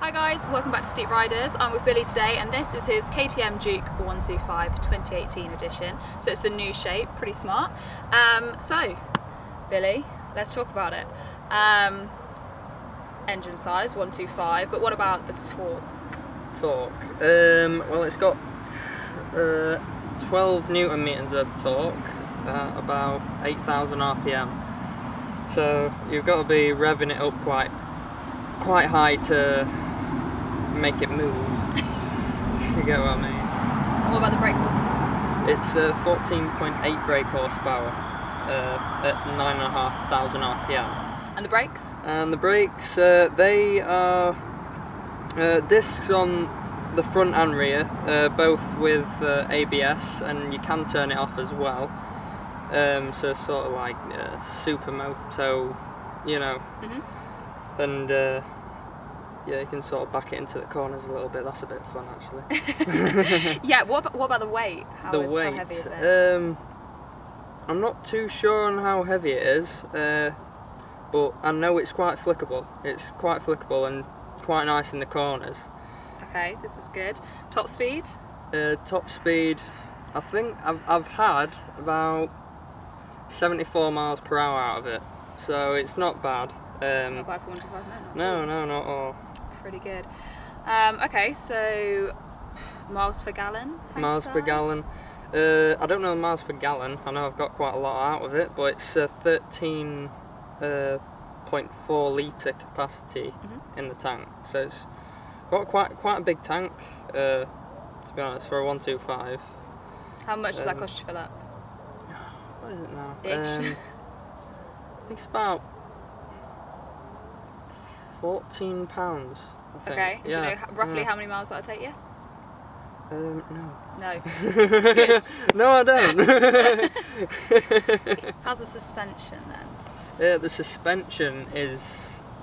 Hi guys, welcome back to Steep Riderz. I'm with Billy today and this is his Ktm Duke 125 2018 edition. So it's the new shape, pretty smart. So, Billy, let's talk about it. Engine size, 125, but what about the torque? Well, it's got 12 Newton meters of torque at about 8,000 RPM. So you've got to be revving it up quite high to make it move. You get what I mean? And what about the brake horsepower? It's 14.8 brake horsepower at 9,500 RPM. And the brakes? And the brakes, they are discs on the front and rear, both with ABS, and you can turn it off as well. So it's sort of like supermoto, you know. And yeah, you can sort of back it into the corners a little bit. That's a bit fun, actually. Yeah. What about the weight? How heavy is it? I'm not too sure on how heavy it is, but I know it's quite flickable. It's quite flickable and quite nice in the corners. Okay, this is good. Top speed? Top speed, I think I've had about 74 miles per hour out of it, so it's not bad. Not bad for 125, no? No, not at all. Pretty good. Okay, so miles per gallon? Miles per gallon. I don't know miles per gallon. I know I've got quite a lot out of it, but it's 13.4 litre capacity in the tank, so it's got quite a big tank. To be honest, for a 125. How much does that cost you to fill up? What is it now? Ish. I think it's about £14, I think. Okay, yeah. do you know roughly how many miles that'll take you? No. No. Good. No, I don't. How's the suspension then? The suspension is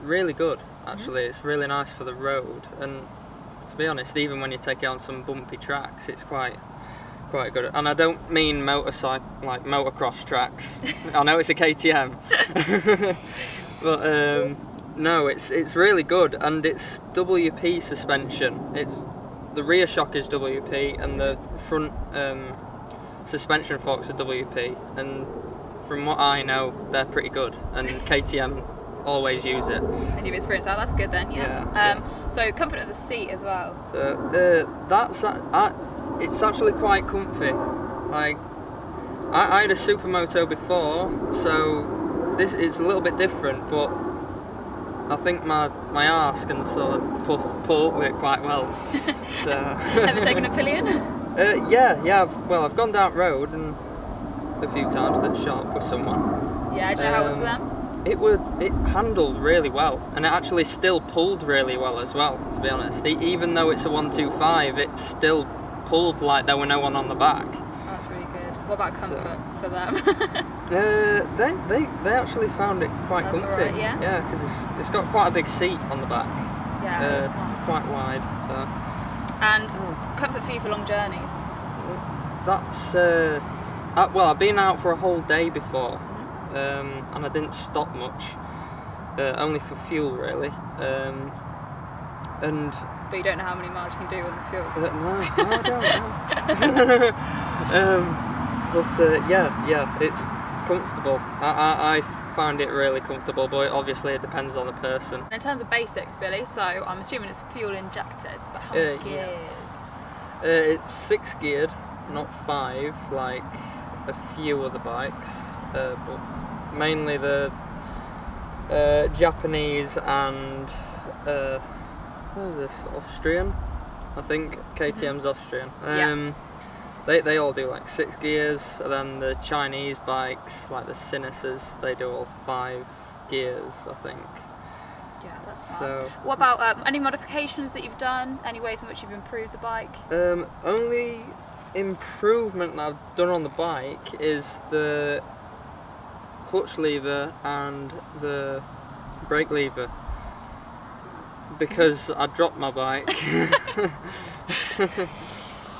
really good, actually. It's really nice for the road, and to be honest, even when you take it on some bumpy tracks, it's quite good. And I don't mean motocross tracks. I know it's a KTM, but no, it's really good, and it's WP suspension. The rear shock is WP, and the front suspension forks are WP. And from what I know, they're pretty good, and KTM always use it. And you've experienced that. That's good then, yeah. So comfort of the seat as well. So it's actually quite comfy. Like I had a supermoto before, so it's a little bit different, but I think my arse can sort of pull up with it quite well. So Ever taken a pillion? Yeah. I've gone down road and a few times to the shop with someone. Yeah, do you know how it was for them? It handled really well, and it actually still pulled really well as well, to be honest. Even though it's a 125, it still pulled like there were no one on the back. Oh, that's really good. What about comfort for them? They actually found it quite comfy. Right, yeah? Yeah, because it's got quite a big seat on the back. Yeah, quite wide. So. And comfort for you for long journeys? That's well, I've been out for a whole day before, and I didn't stop much, only for fuel really. But you don't know how many miles you can do on the fuel? No, I don't. But yeah, it's comfortable. I find it really comfortable, but obviously it depends on the person. In terms of basics, Billy, so I'm assuming it's fuel injected, but how many gears? It's 6 geared, not 5 like a few other bikes, but mainly the Japanese and what is this, Austrian? I think KTM's Austrian. They all do like 6 gears, and then the Chinese bikes, like the Sinus's, they do all 5 gears, I think. Yeah, that's fine. So, what about any modifications that you've done? Any ways in which you've improved the bike? Only improvement that I've done on the bike is the clutch lever and the brake lever, because I dropped my bike.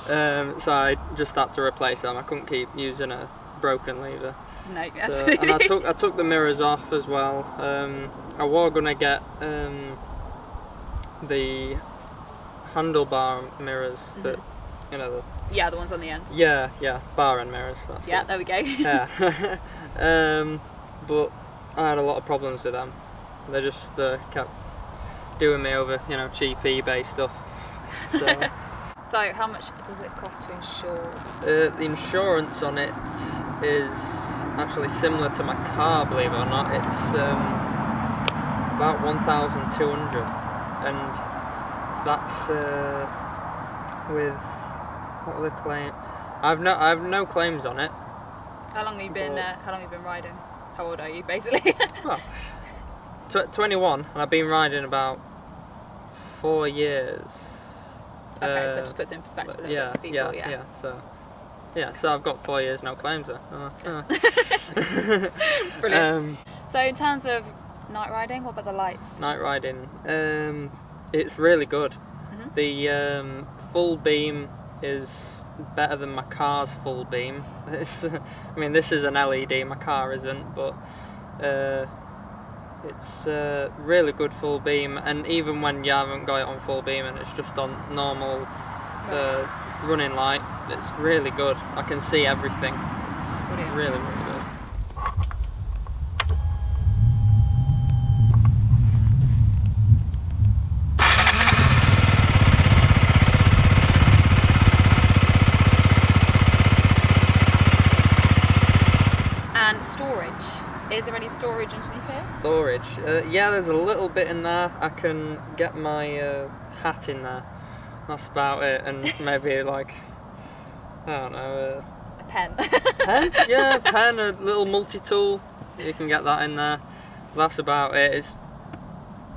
So I just had to replace them. I couldn't keep using a broken lever. No, absolutely. And I took the mirrors off as well. I was gonna get the handlebar mirrors that, you know, yeah, the ones on the end. yeah, bar end mirrors. That's Yeah, it. there we go. Yeah. But I had a lot of problems with them. They just kept doing me over, you know, cheap eBay stuff. So, So how much does it cost to insure? the insurance on it is actually similar to my car, believe it or not. It's about 1,200, and that's with what are the claim? I've no claims on it. How long have you been? How long have you been riding? How old are you, basically? Well, 21, and I've been riding about 4 years. Okay, so that just puts it in perspective a little bit for people, yeah. So I've got 4 years, no claims there. Brilliant. So in terms of night riding, what about the lights? Night riding, it's really good. The full beam is better than my car's full beam. I mean, this is an LED, my car isn't, but it's really good full beam, and even when you haven't got it on full beam and it's just on normal running light, it's really good. I can see everything. It's really, really good. And storage. Is there any storage underneath here? Storage? Yeah, there's a little bit in there. I can get my hat in there. That's about it, and maybe like, I don't know, a pen. Pen? Yeah, a pen, a little multi-tool. You can get that in there. That's about it.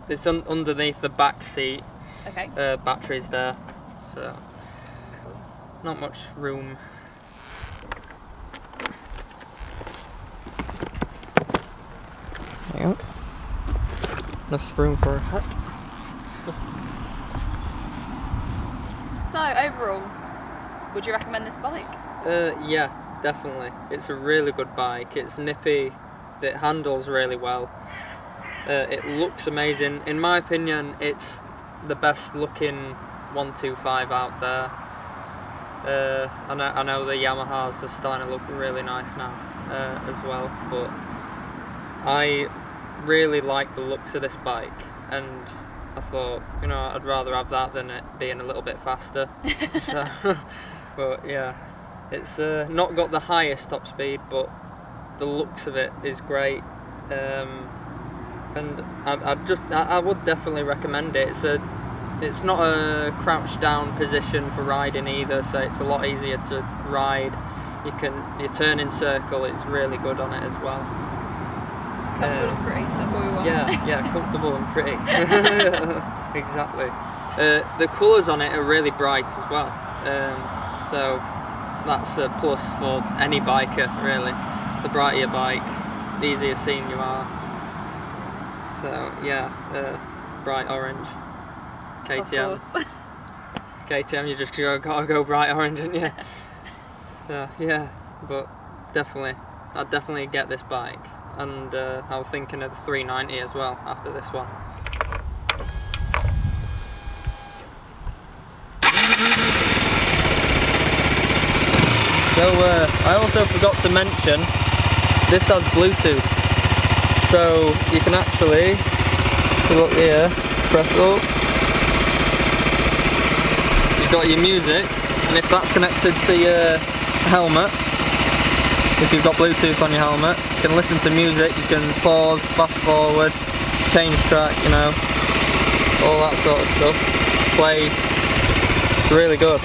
It's underneath the back seat. Okay. Batteries there, so not much room. There you go. Enough room for a hat. So overall, would you recommend this bike? Yeah, definitely. It's a really good bike. It's nippy. It handles really well. It looks amazing. In my opinion, it's the best looking 125 out there. I know the Yamahas are starting to look really nice now as well, but I really like the looks of this bike, and I thought, you know, I'd rather have that than it being a little bit faster. So, but yeah, it's not got the highest top speed, but the looks of it is great, and I would definitely recommend it. It's not a crouched down position for riding either, so it's a lot easier to ride. You turn in circle, it's really good on it as well. Comfortable and pretty, that's what we want. Yeah, comfortable and pretty. Exactly. The colours on it are really bright as well, so that's a plus for any biker, really. The brighter your bike, the easier seeing you are. So yeah, bright orange. KTM. Of course. KTM, you just gotta go bright orange, haven't you? So yeah, but definitely, I'd definitely get this bike. And I was thinking of the 390 as well after this one. So I also forgot to mention, this has Bluetooth. So you can actually, if you look here, press up. You've got your music, and if that's connected to your helmet, if you've got Bluetooth on your helmet, you can listen to music, you can pause, fast forward, change track, you know, all that sort of stuff. Play, it's really good.